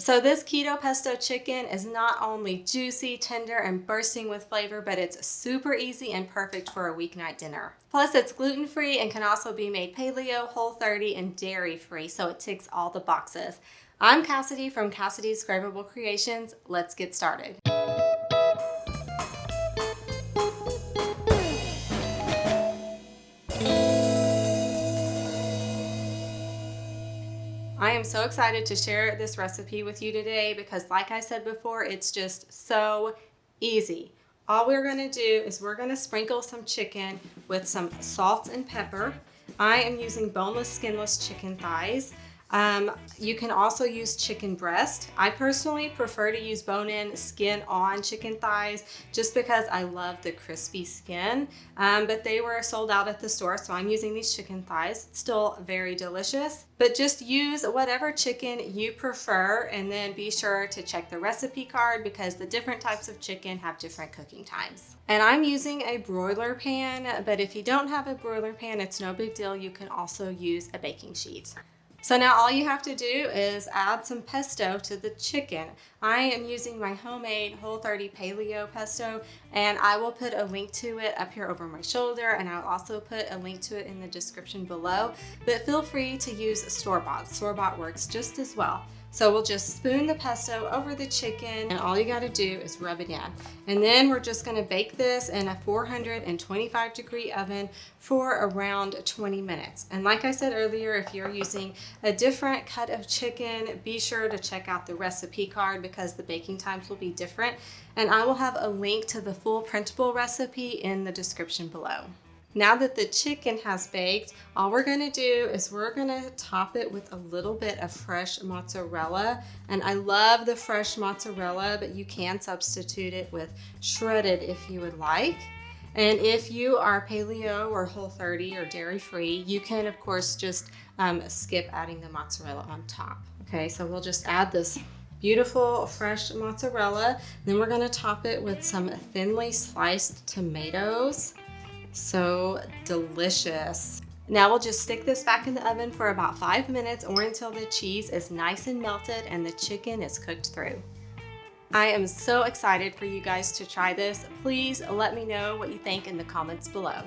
So this keto pesto chicken is not only juicy, tender, and bursting with flavor, but it's super easy and perfect for a weeknight dinner. Plus, it's gluten-free and can also be made paleo, Whole30, and dairy-free, so it ticks all the boxes. I'm Cassidy from Cassidys Craveable Creations. Let's get started. I am so excited to share this recipe with you today because, like I said before, it's just so easy. All we're going to do is we're going to sprinkle some chicken with some salt and pepper. I am using boneless, skinless chicken thighs. You can also use chicken breast. I personally prefer to use bone-in, skin-on chicken thighs just because I love the crispy skin, but they were sold out at the store, so I'm using these chicken thighs. It's still very delicious, but just use whatever chicken you prefer, and then be sure to check the recipe card because the different types of chicken have different cooking times. And I'm using a broiler pan, but if you don't have a broiler pan, it's no big deal. You can also use a baking sheet. So now all you have to do is add some pesto to the chicken. I am using my homemade Whole30 Paleo pesto, and I will put a link to it up here over my shoulder, and I'll also put a link to it in the description below. But feel free to use store-bought. Store-bought works just as well. So we'll just spoon the pesto over the chicken, and all you gotta do is rub it in. And then we're just gonna bake this in a 425-degree oven for around 20 minutes. And like I said earlier, if you're using a different cut of chicken, be sure to check out the recipe card because the baking times will be different. And I will have a link to the full printable recipe in the description below. Now that the chicken has baked, all we're gonna do is we're gonna top it with a little bit of fresh mozzarella. And I love the fresh mozzarella, but you can substitute it with shredded if you would like. And if you are paleo or Whole30 or dairy-free, you can of course just skip adding the mozzarella on top. Okay, so we'll just add this beautiful fresh mozzarella. Then we're gonna top it with some thinly sliced tomatoes. So delicious. Now we'll just stick this back in the oven for about 5 minutes or until the cheese is nice and melted and the chicken is cooked through. I am so excited for you guys to try this. Please let me know what you think in the comments below.